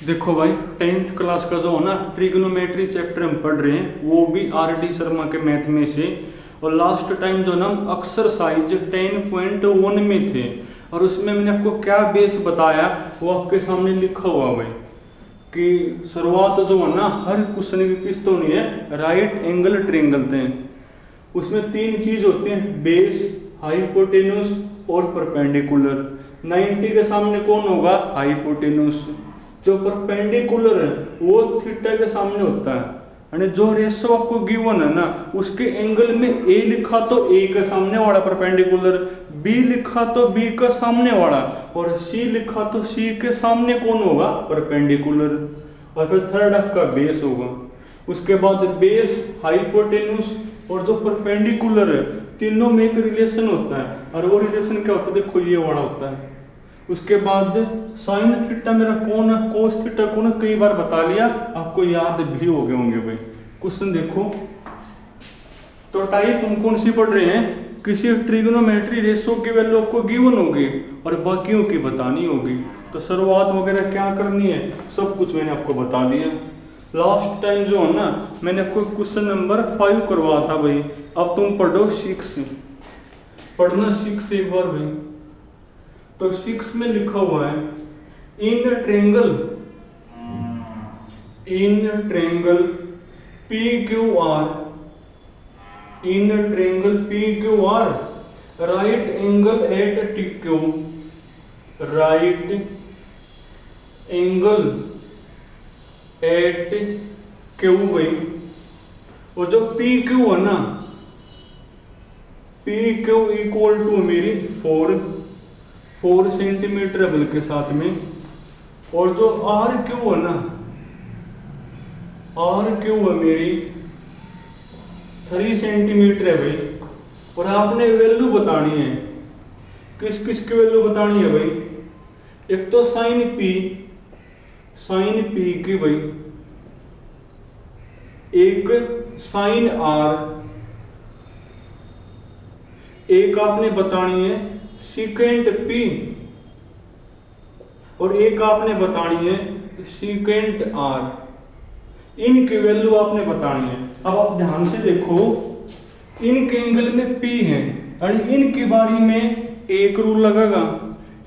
देखो भाई, 10th class का जो है ना ट्रिग्नोमेट्री चैप्टर हम पढ़ रहे हैं, वो भी आर डी शर्मा के मैथ में से। और लास्ट टाइम जो ना हम एक्सरसाइज 10.1 में थे, और उसमें मैंने आपको क्या बेस बताया वो आपके सामने लिखा हुआ भाई। कि शुरुआत जो है ना हर क्वेश्चन की किस तो नहीं है, राइट एंगल ट्रायंगल थे। उसमें तीन चीज होते हैं, बेस, हाइपोटेन्यूस और परपेंडिकुलर। 90 के सामने कौन होगा? हाइपोटेन्यूस। जो परपेंडिकुलर है वो थीटा के सामने होता है। यानी जो रेशो आपको गिवन है ना, उसके एंगल में ए लिखा तो ए के सामने वाला परपेंडिकुलर, बी लिखा तो बी का सामने वाला, और सी लिखा तो सी के सामने कौन होगा? परपेंडिकुलर। और फिर थर्ड आपका बेस होगा। उसके बाद बेस, हाइपोटेन्यूस और जो परपेंडिकुलर है, तीनों में एक रिलेशन होता है। और वो रिलेशन क्या होता है? देखो ये वाला होता है। उसके बाद साइन थीटा मेरा कौन है, कोस थीटा कौन है, कई बार बता लिया, आपको याद भी हो गए होंगे भाई। क्वेश्चन देखो, तो टाइप हम कौन सी पढ़ रहे हैं? किसी ट्रिग्नोमेट्री रेशो की वैल्यू आपको गिवन होगी और बाकियों की बतानी होगी। तो शुरुआत वगैरह क्या करनी है, सब कुछ मैंने आपको बता दिया। लास्ट टाइम जो है ना, मैंने आपको क्वेश्चन नंबर 5 करवा था भाई। अब तुम पढ़ो 6, पढ़ना 6 एक बार भाई। तो 6 में लिखा हुआ है, in triangle P Q R, in triangle P Q R, right angle at T Q, right angle at Q भाई। और जो पी क्यू है ना, पी क्यू इक्वल टू मेरी 4 सेंटीमीटर बल के साथ में। और जो आर क्यू है ना, आर क्यू है मेरी 3 सेंटीमीटर है भाई। और आपने वैल्यू बतानी है, किस किस की वैल्यू बतानी है भाई? एक तो साइन पी की भाई, एक साइन आर, एक आपने बतानी है सीकेंट पी, और एक आपने बतानी है सीकेंट आर। इनकी वैल्यू आपने बतानी है। अब आप ध्यान से देखो, इनके एंगल में पी है और इनकी बारी में एक रूल लगेगा,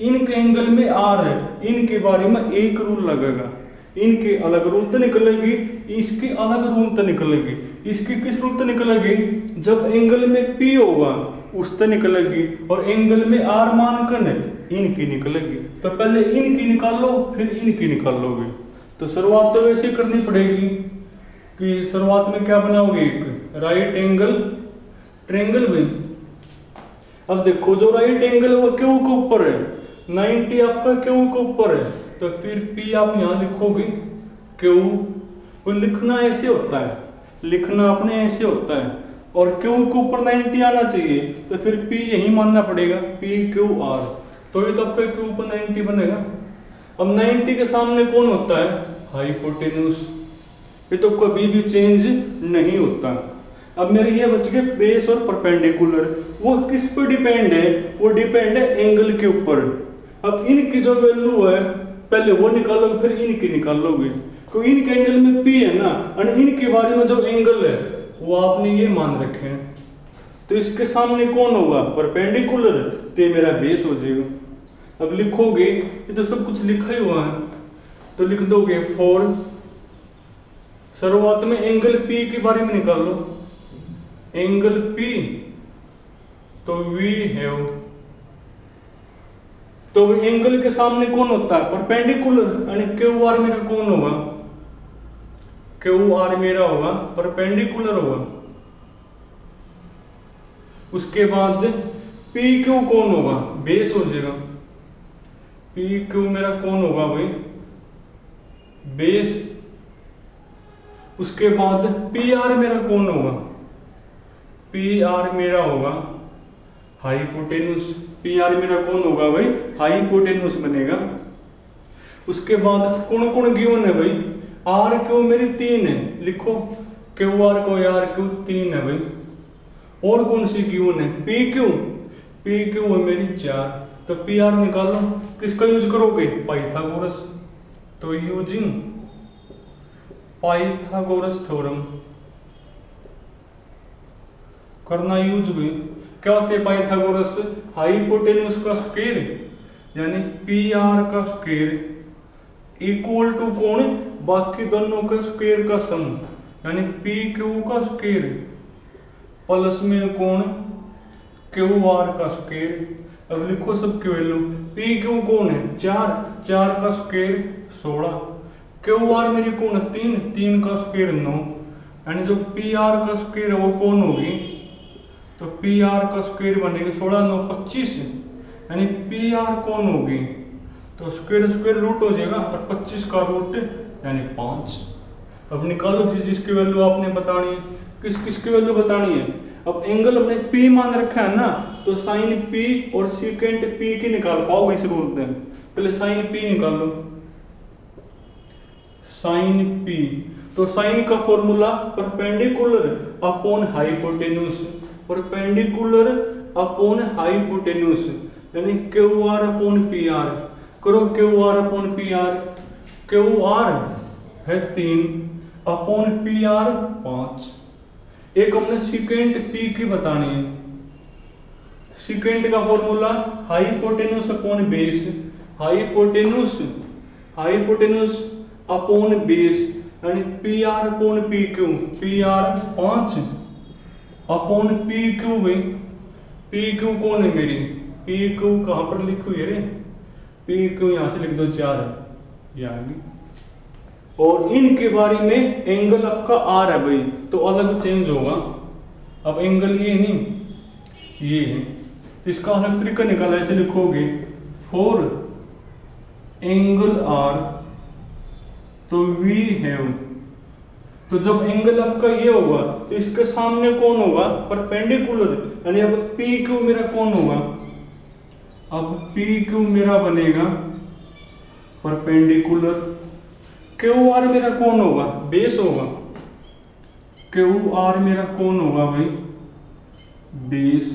इनके एंगल में आर है, इनके बारी में एक रूल लगेगा। इनके अलग रूल तो निकलेगी, इसकी अलग रूल तो निकलेगी। इसकी किस रूल तो निकलेगी? जब एंगल में पी होगा उस तो निकलेगी, और एंगल में आर मानकर इनकी निकलेगी। तो पहले इनकी निकाल लो, फिर इनकी निकाल लोगे। तो शुरुआत तो वैसे करनी पड़ेगी कि शुरुआत में क्या बनाओगे? एक राइट एंगल ट्रायंगल भाई। अब देखो, जो राइट एंगल है वो क्यू के ऊपर है, 90 आपका क्यू के ऊपर है, तो फिर पी आप यहां लिखोगे क्यू। वो लिखना ऐसे होता है, लिखना अपने ऐसे होता है, और क्यू के ऊपर 90 आना चाहिए, तो फिर पी यही मानना पड़ेगा, पी क्यू आर। तो ये तो आपका क्यू ऊपर 90 बनेगा। अब 90 के सामने कौन होता है? हाइपोटेन्यूस। ये तो कभी भी चेंज नहीं होता। अब मेरे ये बच गए बेस और परपेंडिकुलर। वो किस पर डिपेंड है? वो डिपेंड है एंगल के ऊपर। अब इनकी जो वैल्यू है पहले वो निकालोगे, फिर इनकी निकालोगे। क्योंकि इनके एंगल में पी है ना, और इनके बारे में जो एंगल है वो आपने ये मान रखे हैं। तो इसके सामने कौन होगा? परपेंडिकुलर। तो मेरा बेस हो जाएगा। अब लिखोगे, ये तो सब कुछ लिखा ही हुआ है, तो लिख दोगे 4। शुरुआत में एंगल पी के बारे में निकाल लो, एंगल पी तो वी हैव। तो एंगल के सामने कौन होता है? परपेंडिकुलर। यानी क्यू आर मेरा कौन होगा? क्यू आर मेरा होगा परपेंडिकुलर होगा। उसके बाद पी क्यू कौन होगा? बेस हो जाएगा। पी क्यू मेरा कौन होगा भाई? बेस। उसके बाद पी आर मेरा कौन होगा? पी आर मेरा होगा हाइपोटेन्यूस। पी आर मेरा कौन होगा भाई? हाइपोटेन्यूस बनेगा। उसके बाद कौन कौन गिवन है भाई? आर क्यू मेरी 3 है, लिखो क्यू आर को आर क्यू 3 है भाई। और कौन सी गिवन है? पी क्यू है मेरी 4। तो पी आर निकालो, किसका यूज करोगे? पाइथागोरस। तो यूजिंग पाइथागोरस थ्योरम करना यूज हुई। क्या होते हैं पाइथागोरस? हाइपोटेन्यूज का स्क्वायर यानी पी आर का स्क्वायर इक्वल टू कौन? बाकी दोनों का स्क्वायर का सम यानी पी क्यू का स्क्वायर प्लस में कौन? क्यू आर का स्क्वायर। अब लिखो सबकी वैल्यू। पी क्यू कौन है? 4, 4 का स्क्वायर 16। क्यू आर मेरी कौन है? 3, 3 का स्क्वायर 9। यानी जो पी आर का स्क्वायर है वो कौन होगी? तो पी आर का स्क्वायर बनेगी 16 9 25 यानी पी आर कौन होगी? तो स्क्वायर स्क्वायर रूट हो जाएगा और 25 का रूट यानी 5। अब निकालो जिसकी वैल्यू आपने बतानी है। किस किस की वैल्यू बतानी है? अब एंगल अपने P मान रखा है ना, तो साइन P और सीकेंट P की निकाल पाओगे इस रूल में। पहले साइन P निकालो। साइन P तो साइन का formula perpendicular upon hypotenuse, perpendicular upon hypotenuse यानी Q R upon P R. करो Q R upon P R. Q R है 3 अपॉन पी आर 5। एक हमने सीकेंट पी की बतानी है। सीकेंट का formula hypotenuse upon base, hypotenuse hypotenuse upon base यानी P R upon P Q. P R 5 upon P Q भाई। P Q कौन है मेरी? पी क्यू कहां पर लिखी हुई है रे? पी क्यू यहां से लिख दो 4 है यानी। और इनके बारे में एंगल आपका आर है भाई, तो अलग चेंज होगा। अब एंगल ये नहीं ये है, तो इसका अलग तरीका निकाला। ऐसे लिखोगे फॉर एंगल आर तो वी हैव। तो जब एंगल आपका ये होगा तो इसके सामने कौन होगा? परपेंडिकुलर यानी अब पी क्यू मेरा कौन होगा? अब पी क्यू मेरा बनेगा परपेंडिकुलर। क्यू आर मेरा कौन होगा? बेस होगा। क्यू आर मेरा कौन होगा भाई? बेस।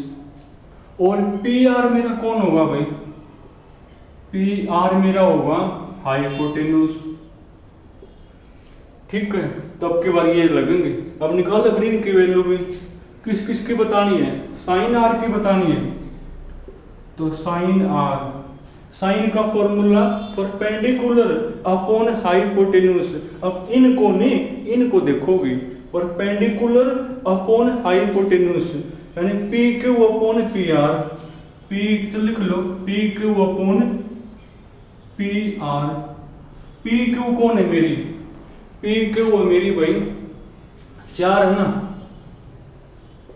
और पी आर मेरा कौन होगा भाई? पी आर मेरा होगा हाइपोटेन्यूज। ठीक है, तब के बाद ये लगेंगे। अब निकालो ग्रीन की वैल्यू भी। किस किस की बतानी है? साइन आर की बतानी है। तो साइन आर, साइन का फॉर्मूला परपेंडिकुलर अपॉन हाइपोटेन्यूज। अब इनको नहीं, इनको देखोगे परपेंडिकुलर अपॉन हाइपोटेन्यूज यानी P Q upon P R. P तो लिख लो P Q upon P R. P Q कौन है मेरी? पी क्यू है मेरी भाई 4 है ना,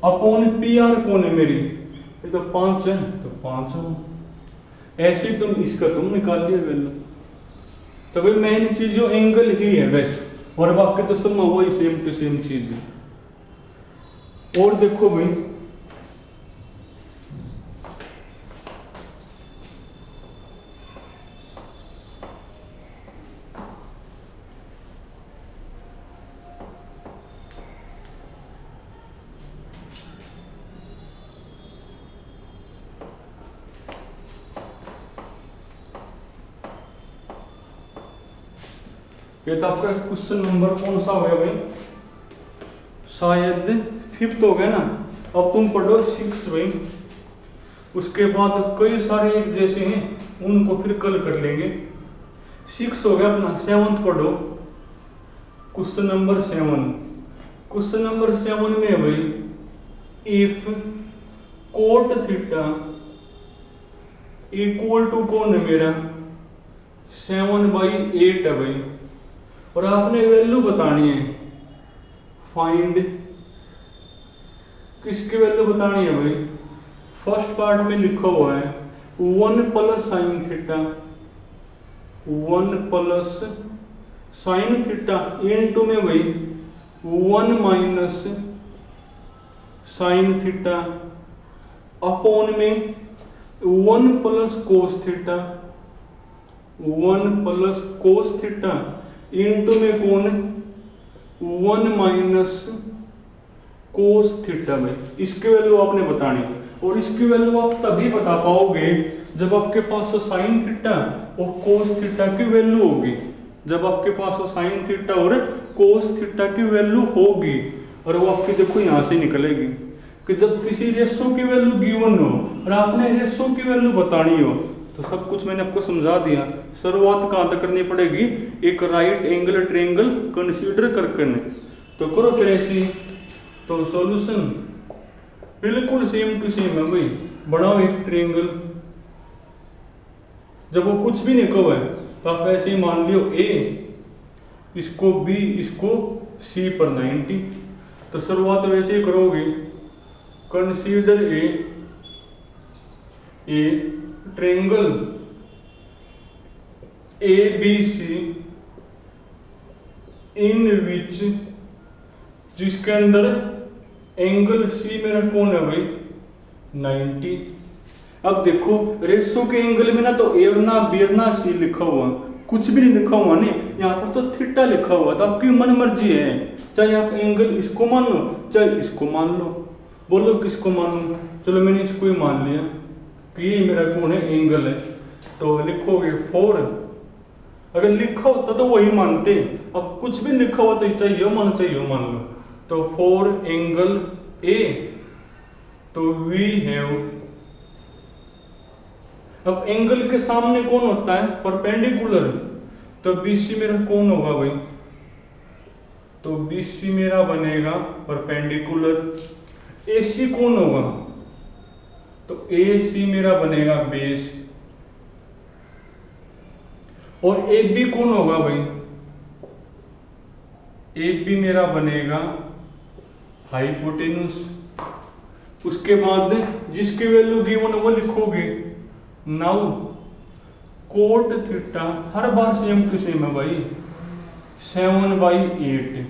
अपॉन पी आर कौन है मेरी? ये तो 5 है, तो 5 हो। ऐसे तुम इसका तुम निकाल लिया वैल्यू। तो भाई मेन चीज जो एंगल ही है बस, और बाकी तो सब वही सेम टू सेम चीज है। और देखो भाई ये तो आपका क्वेश्चन नंबर कौन सा हो गया भाई? शायद 5th हो गया ना। अब तुम पढ़ो 6 भाई। उसके बाद कई सारे एक जैसे हैं, उनको फिर कल कर लेंगे। 6 हो गया अपना। 7th पढ़ो, क्वेश्चन नंबर 7। क्वेश्चन नंबर 7 में है भाई if cot theta equal to कौन है मेरा? 7/8 है भाई। और आपने वैल्यू बतानी है। फाइंड किसकी वैल्यू बतानी है भाई? फर्स्ट पार्ट में लिखा हुआ है 1 plus sine theta, 1 plus sine theta into में भाई 1 माइनस साइन थीटा अपॉन में 1 plus cos theta, 1 plus cos theta into में कौन? 1 माइनस कोस थीटा में। इसकी वैल्यू आपने बतानी है। और इसकी वैल्यू आप तभी बता पाओगे जब आपके पास साइन थीटा और कोस थीटा की वैल्यू होगी। जब आपके पास साइन थीटा और कोस थीटा की वैल्यू होगी, और वो आपकी देखो यहाँ से निकलेगी कि जब किसी रेशो की वैल्यू गिवन हो और आपने रेशो की वैल्यू बतानी हो, तो सब कुछ मैंने आपको समझा दिया। शुरुआत कहाँ तक करनी पड़ेगी, एक राइट एंगल ट्रायंगल कंसीडर करके। तो करो फिर ऐसी, तो सॉल्यूशन बिल्कुल सेम टू सेम है भाई। बनाओ एक ट्रायंगल, जब वो कुछ भी नहीं कहो है तो आप ऐसे ही मान लियो ए, इसको बी, इसको सी पर 90। तो शुरुआत वैसे ही करोगे, consider a triangle A B C in which, जिसके अंदर एंगल सी मेरा कौन है भाई 90। अब देखो रेशो के एंगल में ना तो ए ना बी ना सी लिखा हुआ, कुछ भी नहीं लिखा हुआ नहीं, यहाँ पर तो थीटा लिखा हुआ। तो आपकी मन मर्जी है, चाहे आप एंगल इसको मान लो चाहे इसको मान लो। बोलो किसको मान लो, चलो मैंने इसको ही मान लिया कि ये मेरा कौन है एंगल है। तो लिखोगे 4, अगर लिखा होता तो वही मानते, अब कुछ भी लिखा हुआ तो चाहिए मान लो। तो 4 एंगल ए, तो वी हैव, अब एंगल के सामने कौन होता है परपेंडिकुलर, तो बीसी मेरा कौन होगा भाई, तो बीसी मेरा बनेगा परपेंडिकुलर। एसी कौन होगा, तो एसी मेरा बनेगा बेस। और ए बी कौन होगा भाई, ए बी मेरा बनेगा हाइपोटेन्यूस। उसके बाद जिसकी वैल्यू गिवन वो लिखोगे। नाउ कोट थीटा हर बार सेम टू सेम है भाई 7/8।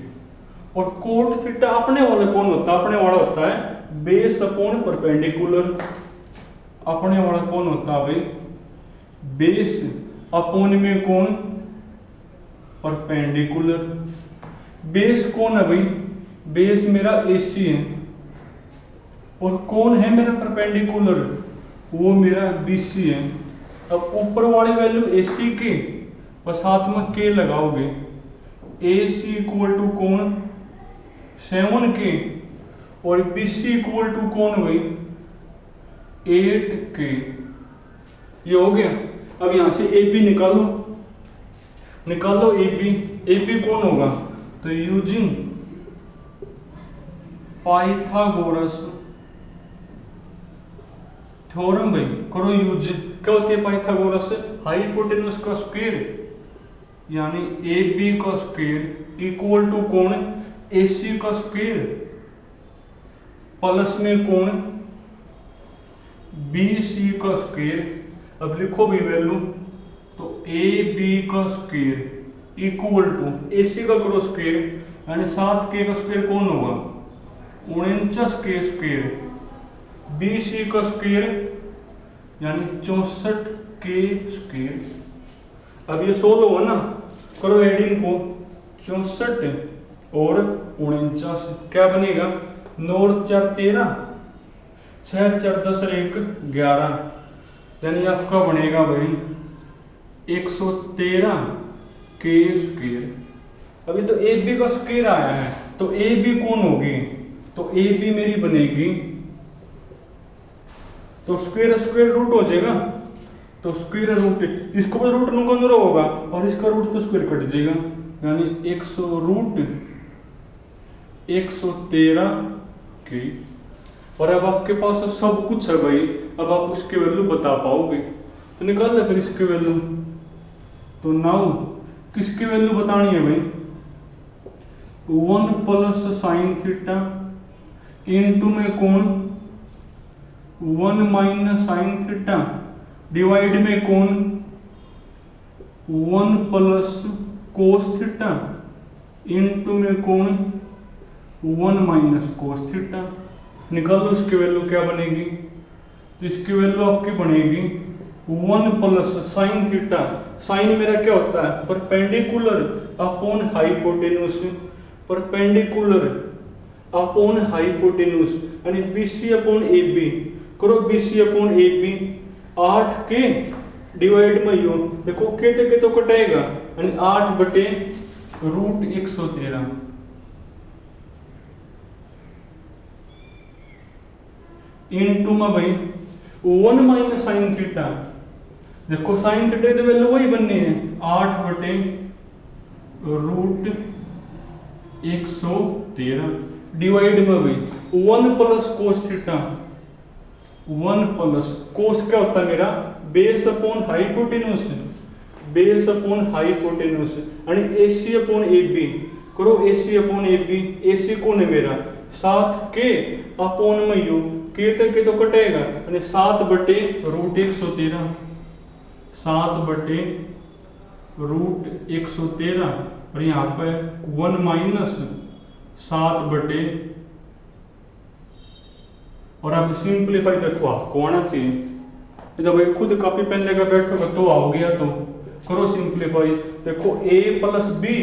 और कोट थीटा अपने वाला कौन होता है, अपने वाला होता है बेस अपॉन परपेंडिकुलर। अपने वाला कौन होता है भाई, बेस अपॉन में कौन परपेंडिकुलर। बेस कौन है भाई, बेस मेरा एसी है, और कौन है मेरा परपेंडिकुलर, वो मेरा बीसी है। अब ऊपर वाली वैल्यू एसी की और साथ में के लगाओगे, एसी इक्वल टू कौन 7K, और बीसी इक्वल टू कौन भाई 8K। ये हो गया। अब यहां से ए बी निकालो ए बी कौन होगा, तो यूजिंग पाइथागोरस थ्योरम भाई करो यूज। क्या होती है पाइथागोरस, हाइपोटेन्यूस का स्क्वायर यानी ए बी का स्क्वायर इक्वल टू कौन ए सी का स्क्वायर प्लस में कौन बी सी का स्क्वायर। अब लिखो भी वैल्यू, तो ए बी का स्क्वायर इक्वल टू ए सी का करो स्क्वायर यानी 7K का स्क्वायर कौन होगा 49K स्क्वायर, बी सी का स्क्वायर यानी 64K स्क्वायर। अब ये 16 होगा ना, करो एडिंग को 64 और 49 क्या बनेगा 9 और 4 13, 6 और 4 10 और 1 11 यानी आपका बनेगा भाई 113K स्क्वायर। अभी तो ए बी का स्क्वायर आया है, तो ए बी कौन होगी, तो ए बी मेरी बनेगी, तो स्क्वायर रूट हो जाएगा, तो स्क्वायर रूट इसको भी रूट नुकंदर होगा और इसका रूट तो स्क्वायर कट जाएगा यानी 100 रूट 113K। और अब आपके पास सब कुछ है भाई, अब आप उसकी वैल्यू बता पाओगे, तो निकाल ले फिर इसकी वैल्यू। तो नाउ किसकी वैल्यू बतानी है भाई 1 प्लस साइन थीटा इनटू में कौन 1 माइनस साइन थीटा डिवाइड में कौन 1 प्लस कोस थीटा इनटू में कौन 1 माइनस कोस थीटा। निकालो इसकी वैल्यू क्या बनेगी, तो इसकी वैल्यू आपकी बनेगी 1 प्लस साइन थीटा। साइन मेरा क्या होता है perpendicular upon hypotenuse, perpendicular upon hypotenuse यानी बीसी अपॉन ए बी। करो BC upon A B 8K divide में यू, देखो के तो कटेगा यानी 8/√113 इनटू में भाई 1 माइनस साइन थीटा। देखो साइन थीटा की वैल्यू वही बननी है 8/√113 डिवाइड में भाई 1 plus cos theta. 1 plus cos क्या होता है मेरा base upon hypotenuse, base upon hypotenuse यानी AC अपॉन AB। करो AC अपॉन AB, AC कौन है मेरा 7K अपॉन में U, के तो कटेगा यानी 7/√113, 7/√113 और यहाँ पे 1 माइनस 7 और अब सिंप्लीफाई देखो आपको आना चाहिए। जब एक खुद कॉपी पेन लेकर बैठोगे तो आओ गया, तो करो सिंप्लीफाई। देखो a plus B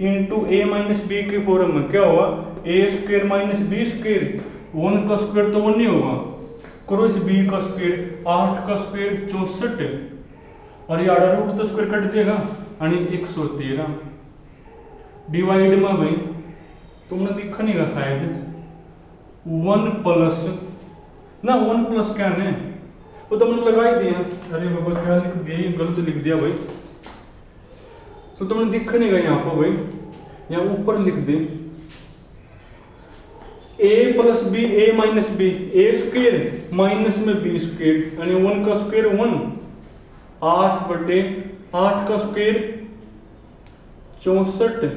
into A minus B के फॉर्म में क्या होगा a square minus B square. 1 का स्क्वायर तो 1 नहीं होगा, करो इस b का स्क्वायर 8 का स्क्वायर 64 और ये आधा रूट तो स्क्वायर कट जाएगा यानी 113 डिवाइड में भाई तुमने दिखा नहीं गा शायद 1 प्लस ना 1 प्लस क्या है वो तो मैंने लगा ही दिया। अरे बाबा क्या लिख दिया, ये गलत लिख दिया भाई, तो तुमने दिखा नहीं गा यहाँ पर भाई, यहाँ ऊपर लिख दे a plus B A minus B A square minus में बी स्क्वायर यानी 1 का स्क्वायर 1 8/8 का स्क्वायर 64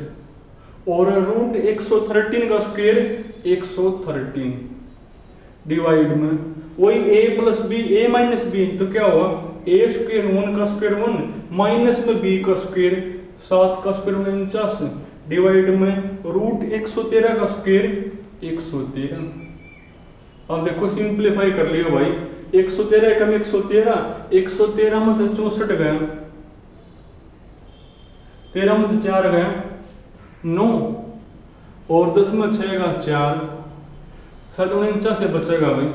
और √113 का स्क्वायर 113 डिवाइड में वही a plus B A minus B तो क्या हुआ a स्क्वायर 1 का स्क्वायर 1 माइनस में b का स्क्वायर 7 का स्क्वायर 49 डिवाइड में √113 का स्क्वायर 113। अब देखो सिंप्लीफाई कर लियो भाई 113 कम 113 में तो 64 गया, 13 में तो 4 गया 9 और 10 में 6 का 4 49 से बचेगा भाई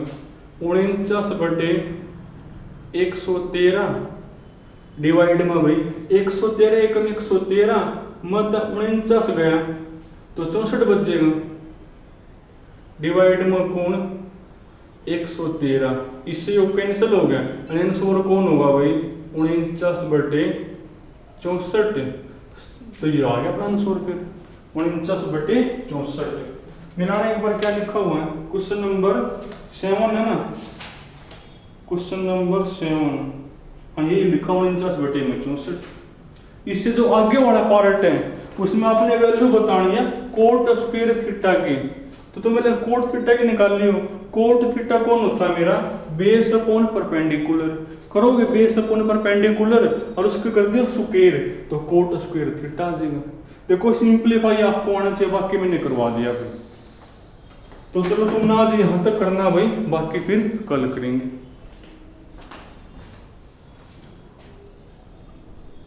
49/113 डिवाइड में भाई 113 एकम 113 मत 49 गया तो 64 बच जाएगा डिवाइड में कौन 113 इससे योग कैंसिल हो गया आंसर कौन होगा भाई 49/64। तो ये आ गया अपना आंसर फिर 49/64। मिलाने एक बार क्या लिखा हुआ है क्वेश्चन नंबर 7 है ना, क्वेश्चन नंबर 7 हाँ यही लिखा 49/64। इससे जो आगे वाला पार्ट है उसमें आपने वैल्यू बतानी है कोट स्क्वायर थीटा की। तो तुम मैंने कोट थीटा की निकाल लियो। कोट थीटा कौन होता है मेरा बेस अपॉन परपेंडिकुलर। करोगे बेस अपॉन परपेंडिकुलर और उसके कर दिया स्क्वायर तो कोट स्क्वायर थीटा आ जाएगा। देखो सिंप्लीफाई आपको आना चाहिए, बाकी मैंने करवा दिया भाई। तो चलो तुम ना आज यहाँ तक करना भाई, बाकी फिर कल करेंगे।